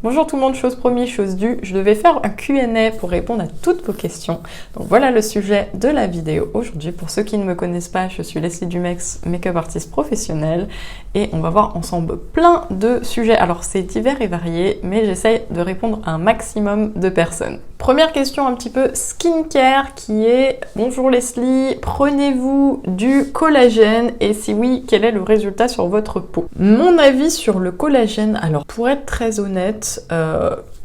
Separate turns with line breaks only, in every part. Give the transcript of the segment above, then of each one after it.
Bonjour tout le monde, chose promise, chose due, je devais faire un Q&A pour répondre à toutes vos questions. Donc voilà le sujet de la vidéo aujourd'hui. Pour ceux qui ne me connaissent pas, je suis Leslie Dumex, make-up artiste professionnelle et on va voir ensemble plein de sujets. Alors c'est divers et varié, mais j'essaie de répondre à un maximum de personnes. Première question un petit peu skincare qui est « Bonjour Leslie, prenez-vous du collagène et si oui, quel est le résultat sur votre peau ?» Mon avis sur le collagène, alors pour être très honnête,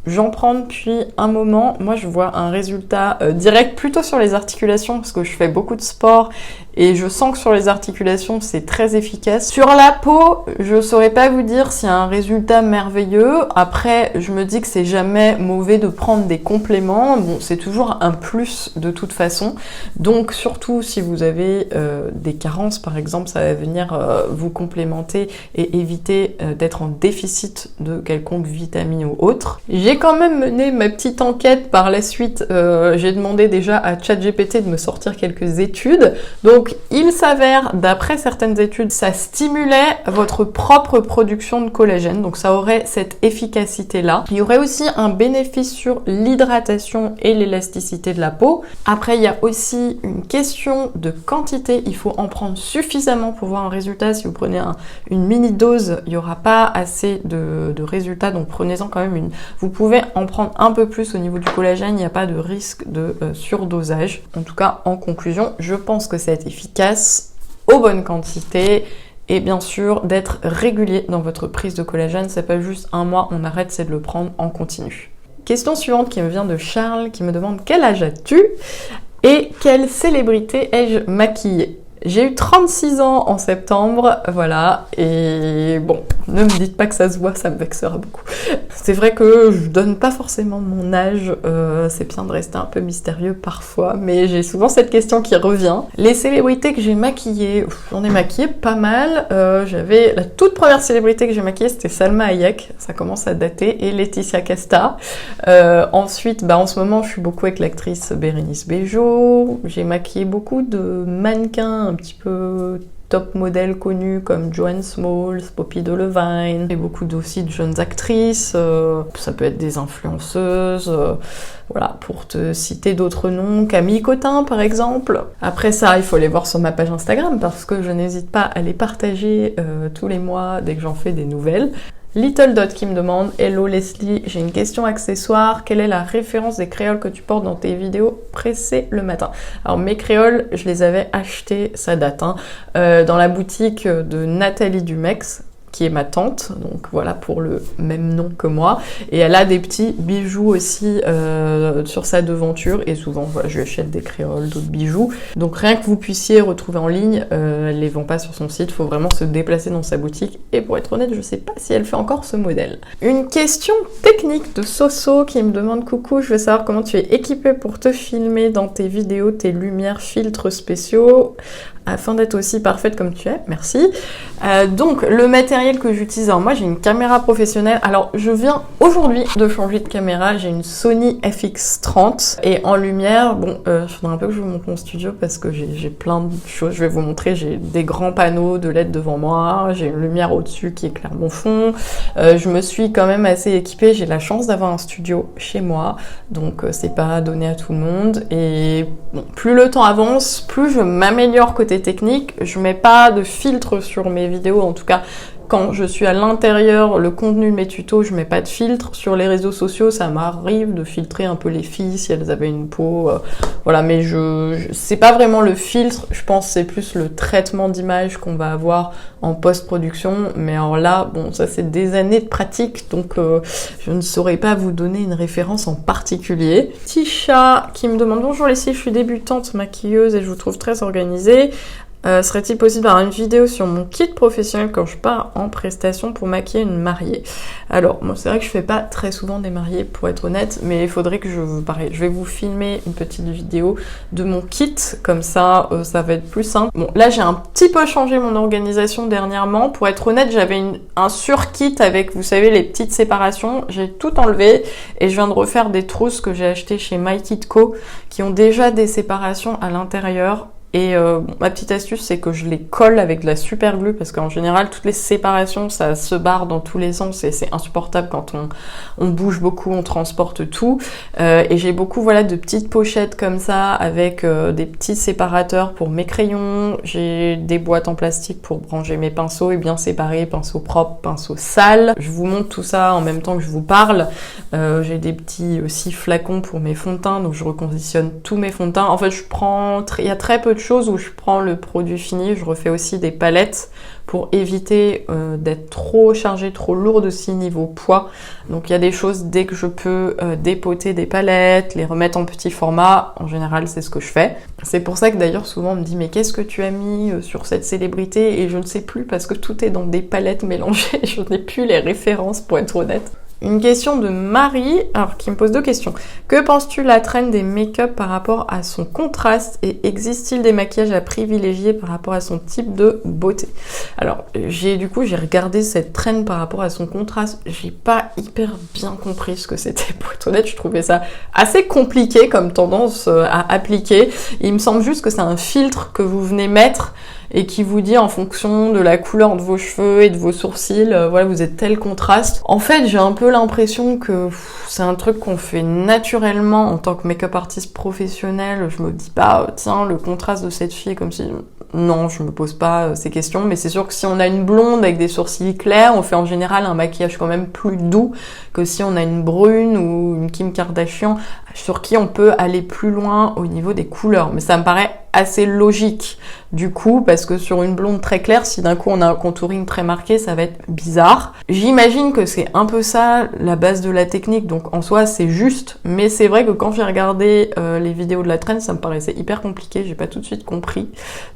j'en prends depuis un moment. Moi, je vois un résultat direct plutôt sur les articulations parce que je fais beaucoup de sport et je sens que sur les articulations, c'est très efficace. Sur la peau, je saurais pas vous dire s'il y a un résultat merveilleux. Après, je me dis que c'est jamais mauvais de prendre des compléments. Bon, c'est toujours un plus de toute façon. Donc, surtout si vous avez des carences, par exemple, ça va venir vous complémenter et éviter d'être en déficit de quelconque vitamine ou autre. J'ai quand même mené ma petite enquête par la suite. J'ai demandé déjà à ChatGPT de me sortir quelques études. Donc, il s'avère, d'après certaines études, ça stimulait votre propre production de collagène. Donc, ça aurait cette efficacité-là. Il y aurait aussi un bénéfice sur l'hydratation et l'élasticité de la peau. Après, il y a aussi une question de quantité. Il faut en prendre suffisamment pour voir un résultat. Si vous prenez une mini dose, il n'y aura pas assez de résultats. Donc, prenez-en quand même vous pouvez en prendre un peu plus au niveau du collagène, il n'y a pas de risque de surdosage. En tout cas, en conclusion, je pense que c'est efficace aux bonnes quantités et bien sûr d'être régulier dans votre prise de collagène. C'est pas juste un mois, on arrête, c'est de le prendre en continu. Question suivante qui me vient de Charles qui me demande quel âge as-tu et quelle célébrité ai-je maquillée? J'ai eu 36 ans en septembre, voilà, et bon, ne me dites pas que ça se voit, ça me vexera beaucoup. C'est vrai que je donne pas forcément mon âge, c'est bien de rester un peu mystérieux parfois, mais j'ai souvent cette question qui revient. Les célébrités que j'ai maquillées, j'en ai maquillé pas mal. J'avais la toute première célébrité que j'ai maquillée, c'était Salma Hayek, ça commence à dater, et Laetitia Casta. Ensuite, en ce moment, je suis beaucoup avec l'actrice Bérénice Bejo. J'ai maquillé beaucoup de mannequins un petit peu top modèles connus comme Joanne Smalls, Poppy Delevingne, et beaucoup aussi de jeunes actrices, ça peut être des influenceuses, voilà, pour te citer d'autres noms, Camille Cotin par exemple. Après ça, il faut les voir sur ma page Instagram parce que je n'hésite pas à les partager tous les mois dès que j'en fais des nouvelles. Little Dot qui me demande « Hello Leslie, j'ai une question accessoire. Quelle est la référence des créoles que tu portes dans tes vidéos pressées le matin ?» Alors mes créoles, je les avais achetées, ça date, dans la boutique de Nathalie Dumex, qui est ma tante, donc voilà, pour le même nom que moi. Et elle a des petits bijoux aussi sur sa devanture, et souvent, voilà, je lui achète des créoles, d'autres bijoux. Donc rien que vous puissiez retrouver en ligne, elle les vend pas sur son site, faut vraiment se déplacer dans sa boutique. Et pour être honnête, je sais pas si elle fait encore ce modèle. Une question technique de Soso qui me demande « Coucou, je veux savoir comment tu es équipée pour te filmer dans tes vidéos, tes lumières, filtres spéciaux ?» afin d'être aussi parfaite comme tu es, merci. Donc, le matériel que j'utilise, alors moi j'ai une caméra professionnelle, alors je viens aujourd'hui de changer de caméra, j'ai une Sony FX30, et en lumière, bon, il faudrait un peu que je vous montre mon studio parce que j'ai plein de choses, je vais vous montrer, j'ai des grands panneaux de LED devant moi, j'ai une lumière au-dessus qui éclaire mon fond, je me suis quand même assez équipée, j'ai la chance d'avoir un studio chez moi, donc c'est pas donné à tout le monde, et bon, plus le temps avance, plus je m'améliore côté technique, je mets pas de filtre sur mes vidéos, en tout cas quand je suis à l'intérieur, le contenu de mes tutos, je mets pas de filtre. Sur les réseaux sociaux, ça m'arrive de filtrer un peu les filles si elles avaient une peau, voilà, mais c'est pas vraiment le filtre, je pense que c'est plus le traitement d'image qu'on va avoir en post-production, mais alors là, bon, ça c'est des années de pratique, donc je ne saurais pas vous donner une référence en particulier. Tisha qui me demande « Bonjour Leslie, je suis débutante maquilleuse et je vous trouve très organisée. Serait-il possible d'avoir une vidéo sur mon kit professionnel quand je pars en prestation pour maquiller une mariée ?» Alors, moi, c'est vrai que je fais pas très souvent des mariées, pour être honnête, mais il faudrait que je vais vous filmer une petite vidéo de mon kit, comme ça, ça va être plus simple. Bon, là, j'ai un petit peu changé mon organisation dernièrement. Pour être honnête, j'avais un sur-kit avec, vous savez, les petites séparations. J'ai tout enlevé et je viens de refaire des trousses que j'ai achetées chez My Kit Co, qui ont déjà des séparations à l'intérieur. Et ma petite astuce, c'est que je les colle avec de la super glue parce qu'en général, toutes les séparations, ça se barre dans tous les sens et c'est insupportable quand on bouge beaucoup, on transporte tout. Et j'ai beaucoup de petites pochettes comme ça avec des petits séparateurs pour mes crayons. J'ai des boîtes en plastique pour ranger mes pinceaux et bien séparer pinceaux propres, pinceaux sales. Je vous montre tout ça en même temps que je vous parle. J'ai des petits aussi flacons pour mes fonds de teint, donc je reconditionne tous mes fonds de teint. En fait, il y a très peu de choses où je prends le produit fini. Je refais aussi des palettes pour éviter d'être trop chargée, trop lourde aussi niveau poids. Donc il y a des choses, dès que je peux dépoter des palettes, les remettre en petit format, en général c'est ce que je fais. C'est pour ça que d'ailleurs souvent on me dit mais qu'est-ce que tu as mis sur cette célébrité, et je ne sais plus parce que tout est dans des palettes mélangées, je n'ai plus les références pour être honnête. Une question de Marie, alors qui me pose 2 questions. Que penses-tu la trend des make-up par rapport à son contraste, et existe-t-il des maquillages à privilégier par rapport à son type de beauté? Alors, j'ai regardé cette trend par rapport à son contraste. J'ai pas hyper bien compris ce que c'était, pour être honnête. Je trouvais ça assez compliqué comme tendance à appliquer. Il me semble juste que c'est un filtre que vous venez mettre et qui vous dit en fonction de la couleur de vos cheveux et de vos sourcils, vous êtes tel contraste. En fait, j'ai un peu l'impression que c'est un truc qu'on fait naturellement en tant que make-up artiste professionnel. Je me dis pas, tiens, le contraste de cette fille, comme si... Non, je me pose pas ces questions, mais c'est sûr que si on a une blonde avec des sourcils clairs, on fait en général un maquillage quand même plus doux que si on a une brune ou une Kim Kardashian, sur qui on peut aller plus loin au niveau des couleurs. Mais ça me paraît assez logique, du coup, parce que sur une blonde très claire, si d'un coup on a un contouring très marqué, ça va être bizarre. J'imagine que c'est un peu ça la base de la technique, donc en soi c'est juste, mais c'est vrai que quand j'ai regardé les vidéos de la trend, ça me paraissait hyper compliqué, j'ai pas tout de suite compris,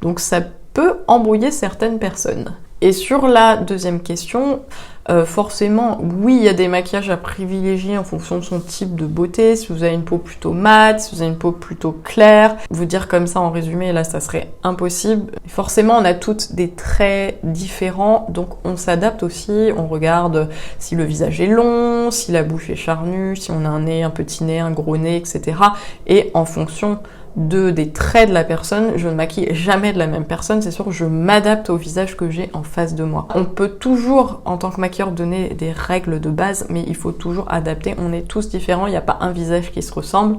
donc ça peut embrouiller certaines personnes. Et sur la deuxième question, forcément, oui, il y a des maquillages à privilégier en fonction de son type de beauté. Si vous avez une peau plutôt mate, si vous avez une peau plutôt claire, vous dire comme ça en résumé, là, ça serait impossible. Forcément, on a toutes des traits différents, donc on s'adapte aussi. On regarde si le visage est long, si la bouche est charnue, si on a un nez, un petit nez, un gros nez, etc. Et en fonction des traits de la personne, je ne maquille jamais de la même personne, c'est sûr que je m'adapte au visage que j'ai en face de moi. On peut toujours, en tant que maquilleur, donner des règles de base, mais il faut toujours adapter, on est tous différents, il n'y a pas un visage qui se ressemble,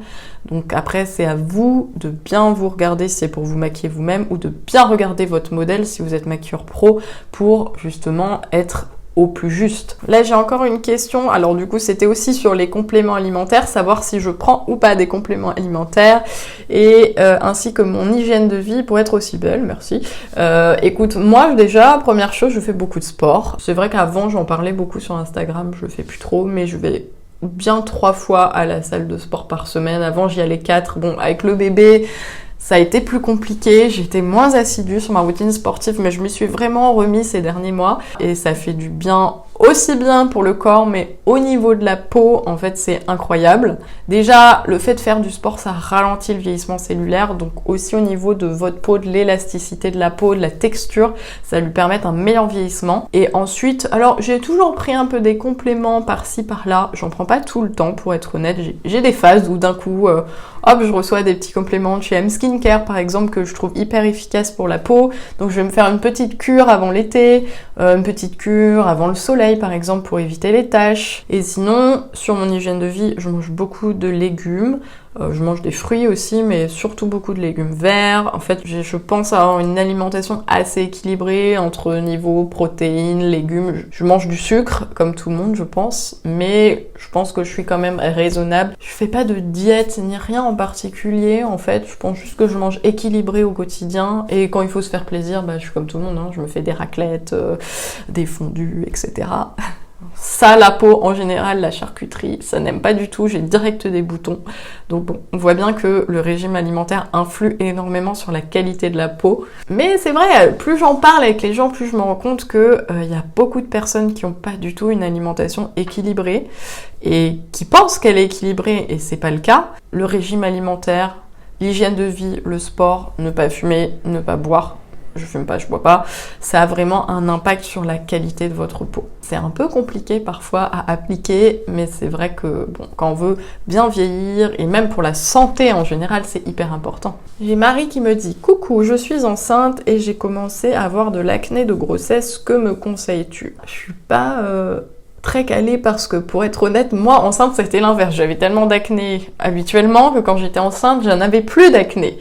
donc après c'est à vous de bien vous regarder si c'est pour vous maquiller vous-même, ou de bien regarder votre modèle si vous êtes maquilleur pro, pour justement être au plus juste. Là, j'ai encore une question. Alors du coup, c'était aussi sur les compléments alimentaires, savoir si je prends ou pas des compléments alimentaires, et ainsi que mon hygiène de vie pour être aussi belle. Merci. Écoute, moi déjà, première chose, je fais beaucoup de sport. C'est vrai qu'avant, j'en parlais beaucoup sur Instagram, je le fais plus trop, mais je vais bien 3 fois à la salle de sport par semaine. Avant, j'y allais 4. Bon, avec le bébé, ça a été plus compliqué, j'étais moins assidue sur ma routine sportive, mais je m'y suis vraiment remis ces derniers mois et ça fait du bien, aussi bien pour le corps, mais au niveau de la peau, en fait, c'est incroyable. Déjà, le fait de faire du sport, ça ralentit le vieillissement cellulaire, donc aussi au niveau de votre peau, de l'élasticité de la peau, de la texture, ça lui permet un meilleur vieillissement. Et ensuite, alors j'ai toujours pris un peu des compléments par-ci, par-là, j'en prends pas tout le temps pour être honnête, j'ai des phases où d'un coup, hop, je reçois des petits compléments de chez M Skincare par exemple que je trouve hyper efficaces pour la peau, donc je vais me faire une petite cure avant l'été, une petite cure avant le soleil par exemple pour éviter les taches. Et sinon, sur mon hygiène de vie, je mange beaucoup de légumes, je mange des fruits aussi, mais surtout beaucoup de légumes verts. En fait, je pense avoir une alimentation assez équilibrée entre niveau protéines, légumes. Je mange du sucre, comme tout le monde, je pense, mais je pense que je suis quand même raisonnable. Je fais pas de diète ni rien en particulier, en fait. Je pense juste que je mange équilibré au quotidien, et quand il faut se faire plaisir, je suis comme tout le monde, hein. Je me fais des raclettes, des fondus, etc. Ça, la peau, en général, la charcuterie, ça n'aime pas du tout, j'ai direct des boutons. Donc bon, on voit bien que le régime alimentaire influe énormément sur la qualité de la peau. Mais c'est vrai, plus j'en parle avec les gens, plus je me rends compte que y a beaucoup de personnes qui n'ont pas du tout une alimentation équilibrée et qui pensent qu'elle est équilibrée, et c'est pas le cas. Le régime alimentaire, l'hygiène de vie, le sport, ne pas fumer, ne pas boire, je fume pas, je bois pas, ça a vraiment un impact sur la qualité de votre peau. C'est un peu compliqué parfois à appliquer, mais c'est vrai que bon, quand on veut bien vieillir, et même pour la santé en général, c'est hyper important. J'ai Marie qui me dit « Coucou, je suis enceinte et j'ai commencé à avoir de l'acné de grossesse, que me conseilles-tu » Je suis pas très calée parce que pour être honnête, moi enceinte c'était l'inverse. J'avais tellement d'acné habituellement que quand j'étais enceinte, j'en avais plus d'acné.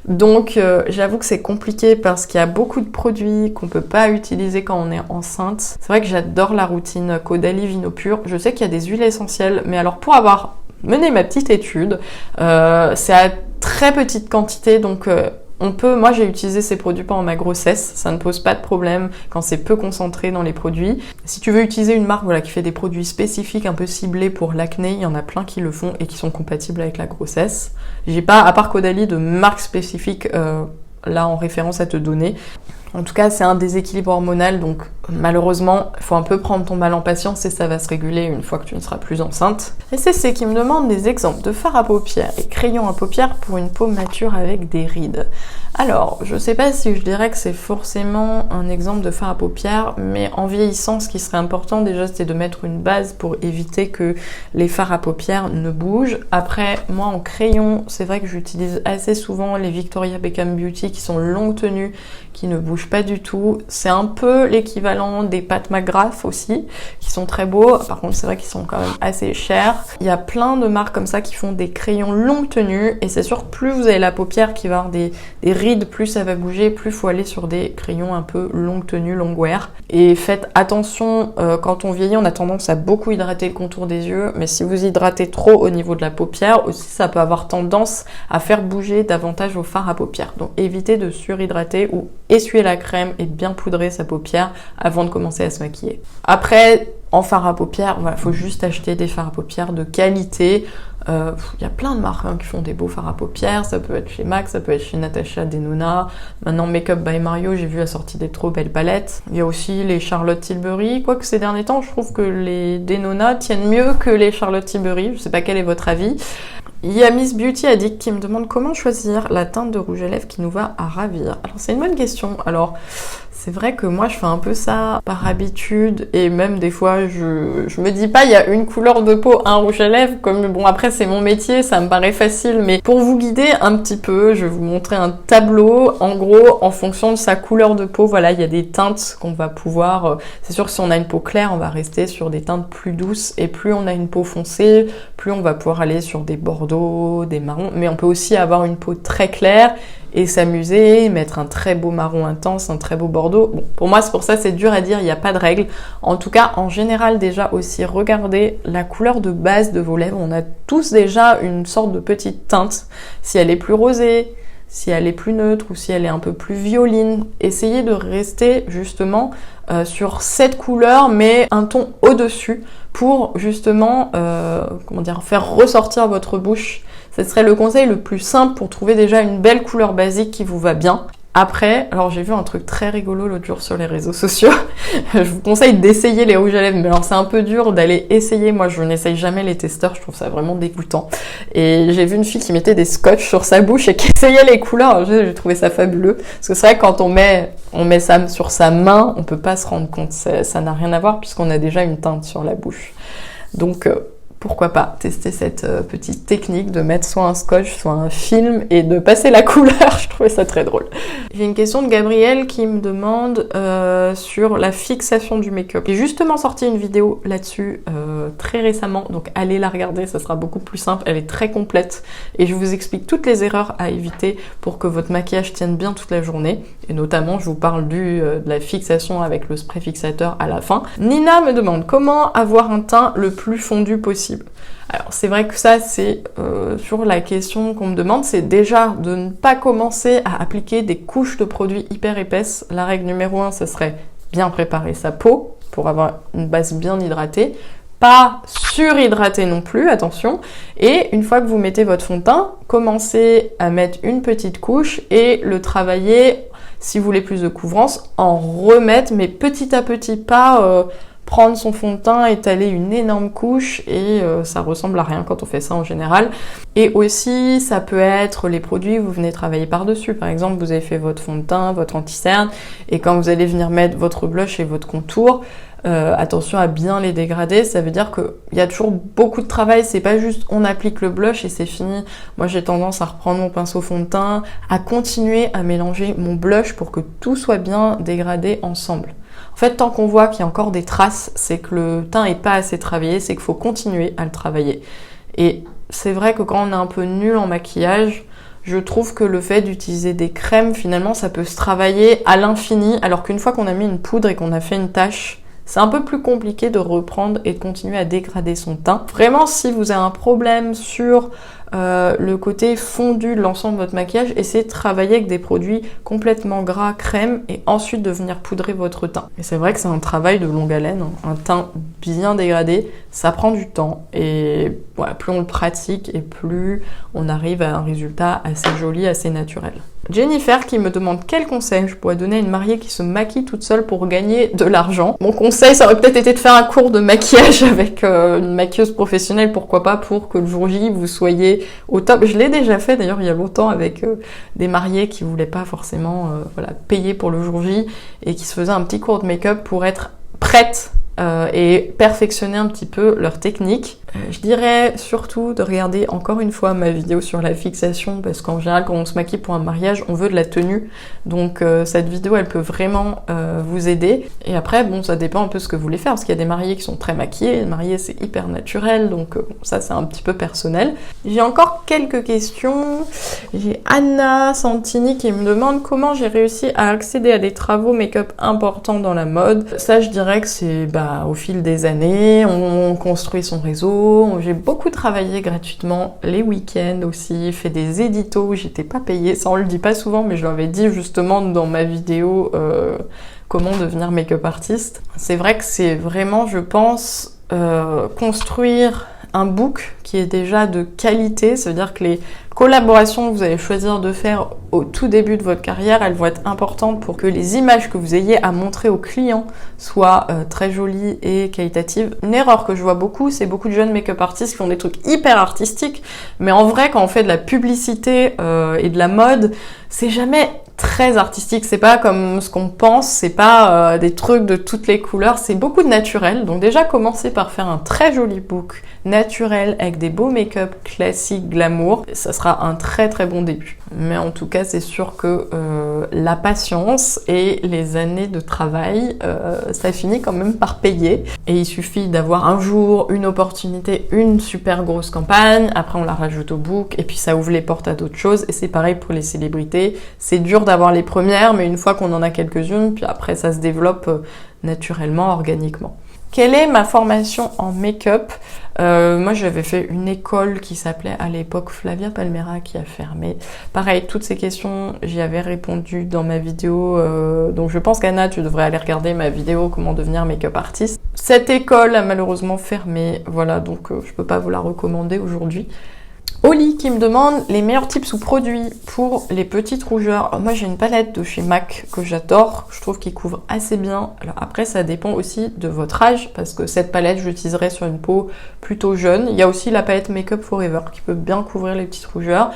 Donc j'avoue que c'est compliqué parce qu'il y a beaucoup de produits qu'on peut pas utiliser quand on est enceinte. C'est vrai que j'adore la routine Caudalie Vinopure. Je sais qu'il y a des huiles essentielles, mais alors pour avoir mené ma petite étude, c'est à très petite quantité, donc moi j'ai utilisé ces produits pendant ma grossesse, ça ne pose pas de problème quand c'est peu concentré dans les produits. Si tu veux utiliser une marque qui fait des produits spécifiques un peu ciblés pour l'acné, il y en a plein qui le font et qui sont compatibles avec la grossesse. J'ai pas, à part Caudalie, de marque spécifique là en référence à te donner. En tout cas, c'est un déséquilibre hormonal, donc malheureusement, il faut un peu prendre ton mal en patience et ça va se réguler une fois que tu ne seras plus enceinte. Et c'est qui me demande des exemples de fard à paupières et crayons à paupières pour une peau mature avec des rides. Alors, je sais pas si je dirais que c'est forcément un exemple de fard à paupières, mais en vieillissant, ce qui serait important déjà, c'est de mettre une base pour éviter que les fards à paupières ne bougent. Après, moi en crayon, c'est vrai que j'utilise assez souvent les Victoria Beckham Beauty qui sont longue tenue, qui ne bougent pas du tout. C'est un peu l'équivalent des Pat McGrath aussi, qui sont très beaux. Par contre, c'est vrai qu'ils sont quand même assez chers. Il y a plein de marques comme ça qui font des crayons longue tenue, et c'est sûr que plus vous avez la paupière qui va avoir des rides, plus ça va bouger, plus il faut aller sur des crayons un peu longue tenue, long wear. Et faites attention, quand on vieillit, on a tendance à beaucoup hydrater le contour des yeux, mais si vous hydratez trop au niveau de la paupière, aussi ça peut avoir tendance à faire bouger davantage vos fards à paupières. Donc évitez de surhydrater ou essuyer la crème et bien poudrer sa paupière avant de commencer à se maquiller. Après, en fard à paupières, faut juste acheter des fards à paupières de qualité. Y a plein de marques qui font des beaux fards à paupières, ça peut être chez MAC, ça peut être chez Natasha Denona. Maintenant, Makeup by Mario, j'ai vu la sortie des trop belles palettes. Il y a aussi les Charlotte Tilbury, quoique ces derniers temps, je trouve que les Denona tiennent mieux que les Charlotte Tilbury. Je sais pas quel est votre avis. Il y a Miss Beauty Addict qui me demande comment choisir la teinte de rouge à lèvres qui nous va à ravir. Alors c'est une bonne question. Alors c'est vrai que moi je fais un peu ça par habitude et même des fois je me dis pas il y a une couleur de peau, un rouge à lèvres, comme bon après c'est mon métier, ça me paraît facile, mais pour vous guider un petit peu, je vais vous montrer un tableau. En gros, en fonction de sa couleur de peau, voilà, il y a des teintes qu'on va pouvoir, c'est sûr que si on a une peau claire, on va rester sur des teintes plus douces, et plus on a une peau foncée, plus on va pouvoir aller sur des bordeaux, des marrons, mais on peut aussi avoir une peau très claire et s'amuser, mettre un très beau marron intense, un très beau bordeaux. Bon, pour moi, c'est pour ça, c'est dur à dire, il n'y a pas de règle. En tout cas, en général, déjà aussi, regardez la couleur de base de vos lèvres. On a tous déjà une sorte de petite teinte. Si elle est plus rosée, si elle est plus neutre ou si elle est un peu plus violine, essayez de rester justement sur cette couleur, mais un ton au-dessus pour justement faire ressortir votre bouche. Ce serait le conseil le plus simple pour trouver déjà une belle couleur basique qui vous va bien. Après, alors j'ai vu un truc très rigolo l'autre jour sur les réseaux sociaux. Je vous conseille d'essayer les rouges à lèvres, mais alors c'est un peu dur d'aller essayer. Moi, je n'essaye jamais les testeurs, je trouve ça vraiment dégoûtant. Et j'ai vu une fille qui mettait des scotch sur sa bouche et qui essayait les couleurs. J'ai trouvé ça fabuleux. Parce que c'est vrai que quand on met ça sur sa main, on peut pas se rendre compte. Ça n'a rien à voir puisqu'on a déjà une teinte sur la bouche. Donc, pourquoi pas tester cette petite technique de mettre soit un scotch, soit un film et de passer la couleur. Je trouvais ça très drôle. J'ai une question de Gabrielle qui me demande sur la fixation du make-up. J'ai justement sorti une vidéo là-dessus très récemment, donc allez la regarder, ça sera beaucoup plus simple. Elle est très complète et je vous explique toutes les erreurs à éviter pour que votre maquillage tienne bien toute la journée. Et notamment, je vous parle de la fixation avec le spray fixateur à la fin. Nina me demande comment avoir un teint le plus fondu possible. Alors c'est vrai que ça c'est sur la question qu'on me demande, c'est déjà de ne pas commencer à appliquer des couches de produits hyper épaisses. La règle numéro 1, ce serait bien préparer sa peau pour avoir une base bien hydratée, pas surhydrater non plus, attention. Et une fois que vous mettez votre fond de teint, commencez à mettre une petite couche et le travailler, si vous voulez plus de couvrance, en remettre, mais petit à petit, pas prendre son fond de teint, étaler une énorme couche et ça ressemble à rien quand on fait ça en général. Et aussi, ça peut être les produits que vous venez travailler par-dessus. Par exemple, vous avez fait votre fond de teint, votre anti-cerne, et quand vous allez venir mettre votre blush et votre contour, attention à bien les dégrader. Ça veut dire qu'il y a toujours beaucoup de travail, c'est pas juste on applique le blush et c'est fini. Moi j'ai tendance à reprendre mon pinceau fond de teint, à continuer à mélanger mon blush pour que tout soit bien dégradé ensemble. En fait, tant qu'on voit qu'il y a encore des traces, c'est que le teint est pas assez travaillé, c'est qu'il faut continuer à le travailler. Et c'est vrai que quand on est un peu nul en maquillage, je trouve que le fait d'utiliser des crèmes, finalement, ça peut se travailler à l'infini, alors qu'une fois qu'on a mis une poudre et qu'on a fait une tache, c'est un peu plus compliqué de reprendre et de continuer à dégrader son teint. Vraiment, si vous avez un problème sur le côté fondu de l'ensemble de votre maquillage, essayez de travailler avec des produits complètement gras, crème, et ensuite de venir poudrer votre teint. Et c'est vrai que c'est un travail de longue haleine, hein. Un teint bien dégradé, ça prend du temps, et voilà, plus on le pratique et plus on arrive à un résultat assez joli, assez naturel. Jennifer qui me demande quel conseil je pourrais donner à une mariée qui se maquille toute seule pour gagner de l'argent. Mon conseil, ça aurait peut-être été de faire un cours de maquillage avec une maquilleuse professionnelle, pourquoi pas, pour que le jour J, vous soyez au top. Je l'ai déjà fait d'ailleurs il y a longtemps avec des mariées qui voulaient pas forcément payer pour le jour J et qui se faisaient un petit cours de make-up pour être prêtes et perfectionner un petit peu leur technique. Je dirais surtout de regarder encore une fois ma vidéo sur la fixation, parce qu'en général quand on se maquille pour un mariage, on veut de la tenue, donc cette vidéo elle peut vraiment vous aider. Et après bon, ça dépend un peu ce que vous voulez faire, parce qu'il y a des mariés qui sont très maquillés, les mariés c'est hyper naturel, donc ça c'est un petit peu personnel. J'ai encore quelques questions. J'ai Anna Santini qui me demande comment j'ai réussi à accéder à des travaux make-up importants dans la mode. Ça je dirais que c'est au fil des années, on construit son réseau. J'ai beaucoup travaillé gratuitement les week-ends aussi, fait des éditos où j'étais pas payée, ça on le dit pas souvent, mais je l'avais dit justement dans ma vidéo comment devenir make-up artiste. C'est vrai que c'est vraiment, je pense, construire un book qui est déjà de qualité, ça veut dire que les collaborations que vous allez choisir de faire au tout début de votre carrière, elles vont être importantes pour que les images que vous ayez à montrer aux clients soient très jolies et qualitatives. Une erreur que je vois beaucoup, c'est beaucoup de jeunes make-up artistes qui font des trucs hyper artistiques, mais en vrai, quand on fait de la publicité et de la mode, c'est jamais très artistique, c'est pas comme ce qu'on pense, c'est pas des trucs de toutes les couleurs, c'est beaucoup de naturel. Donc déjà, commencez par faire un très joli book naturel avec des beaux make-up classiques, glamour, ça sera un très très bon début. Mais en tout cas, c'est sûr que la patience et les années de travail, ça finit quand même par payer. Et il suffit d'avoir un jour une opportunité, une super grosse campagne, après on la rajoute au book, et puis ça ouvre les portes à d'autres choses. Et c'est pareil pour les célébrités, c'est dur d'avoir les premières, mais une fois qu'on en a quelques-unes, puis après ça se développe naturellement, organiquement. Quelle est ma formation en make-up ? Moi, j'avais fait une école qui s'appelait à l'époque Flavia Palmera qui a fermé. Pareil, toutes ces questions, j'y avais répondu dans ma vidéo. Donc, je pense qu'Anna, tu devrais aller regarder ma vidéo « Comment devenir make-up artiste ». Cette école a malheureusement fermé. Voilà, donc je peux pas vous la recommander aujourd'hui. Oli qui me demande les meilleurs tips ou produits pour les petites rougeurs. Alors moi j'ai une palette de chez MAC que j'adore, je trouve qu'il couvre assez bien. Alors après ça dépend aussi de votre âge, parce que cette palette je l'utiliserai sur une peau plutôt jeune. Il y a aussi la palette Makeup Forever qui peut bien couvrir les petites rougeurs.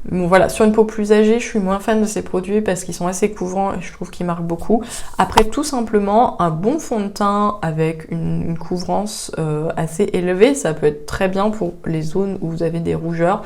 Bon voilà, sur une peau plus âgée, je suis moins fan de ces produits parce qu'ils sont assez couvrants et je trouve qu'ils marquent beaucoup. Après, tout simplement, un bon fond de teint avec une couvrance assez élevée, ça peut être très bien pour les zones où vous avez des rougeurs,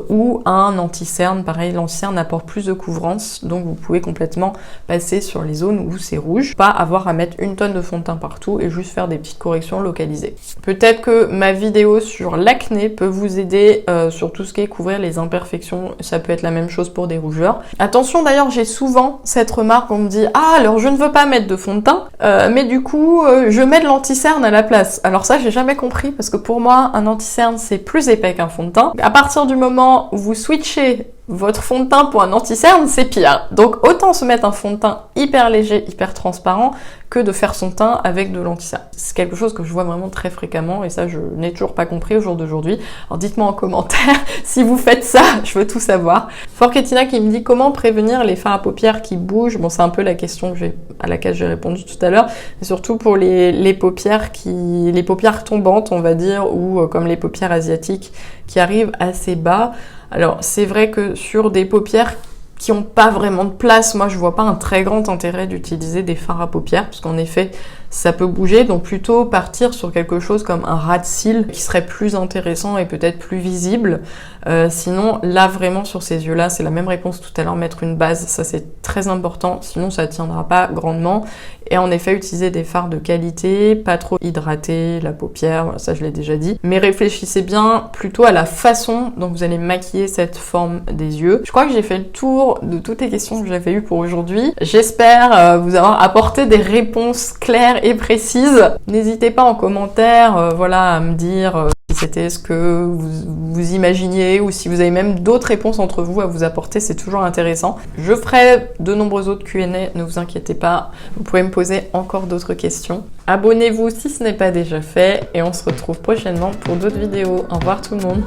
ou un anti-cerne. Pareil, l'anti-cerne apporte plus de couvrance, donc vous pouvez complètement passer sur les zones où c'est rouge, pas avoir à mettre une tonne de fond de teint partout et juste faire des petites corrections localisées. Peut-être que ma vidéo sur l'acné peut vous aider sur tout ce qui est couvrir les imperfections. Ça peut être la même chose pour des rougeurs. Attention d'ailleurs, j'ai souvent cette remarque, on me dit « Ah, alors je ne veux pas mettre de fond de teint, mais du coup, je mets de l'anti-cerne à la place. » Alors ça, j'ai jamais compris, parce que pour moi, un anti-cerne, c'est plus épais qu'un fond de teint. À partir du moment où vous switchez votre fond de teint pour un anti-cerne, c'est pire. Donc autant se mettre un fond de teint hyper léger, hyper transparent, que de faire son teint avec de l'anti-cerne. C'est quelque chose que je vois vraiment très fréquemment et ça, je n'ai toujours pas compris au jour d'aujourd'hui. Alors dites-moi en commentaire si vous faites ça, je veux tout savoir. Forketina qui me dit comment prévenir les fards à paupières qui bougent. Bon, c'est un peu la question à laquelle j'ai répondu tout à l'heure, mais surtout pour les paupières les paupières tombantes, on va dire, ou comme les paupières asiatiques qui arrivent assez bas. Alors, c'est vrai que sur des paupières qui n'ont pas vraiment de place, moi je vois pas un très grand intérêt d'utiliser des fards à paupières, parce qu'en effet, ça peut bouger, donc plutôt partir sur quelque chose comme un ras de cils qui serait plus intéressant et peut-être plus visible. Sinon, là vraiment sur ces yeux-là, c'est la même réponse tout à l'heure, mettre une base, ça c'est très important, sinon ça tiendra pas grandement. Et en effet, utiliser des fards de qualité, pas trop hydrater la paupière, ça je l'ai déjà dit. Mais réfléchissez bien plutôt à la façon dont vous allez maquiller cette forme des yeux. Je crois que j'ai fait le tour de toutes les questions que j'avais eues pour aujourd'hui. J'espère vous avoir apporté des réponses claires et précises. N'hésitez pas en commentaire à me dire si c'était ce que vous imaginiez ou si vous avez même d'autres réponses entre vous à vous apporter, c'est toujours intéressant. Je ferai de nombreux autres Q&A, ne vous inquiétez pas, vous pouvez me poser encore d'autres questions. Abonnez-vous si ce n'est pas déjà fait et on se retrouve prochainement pour d'autres vidéos. Au revoir tout le monde.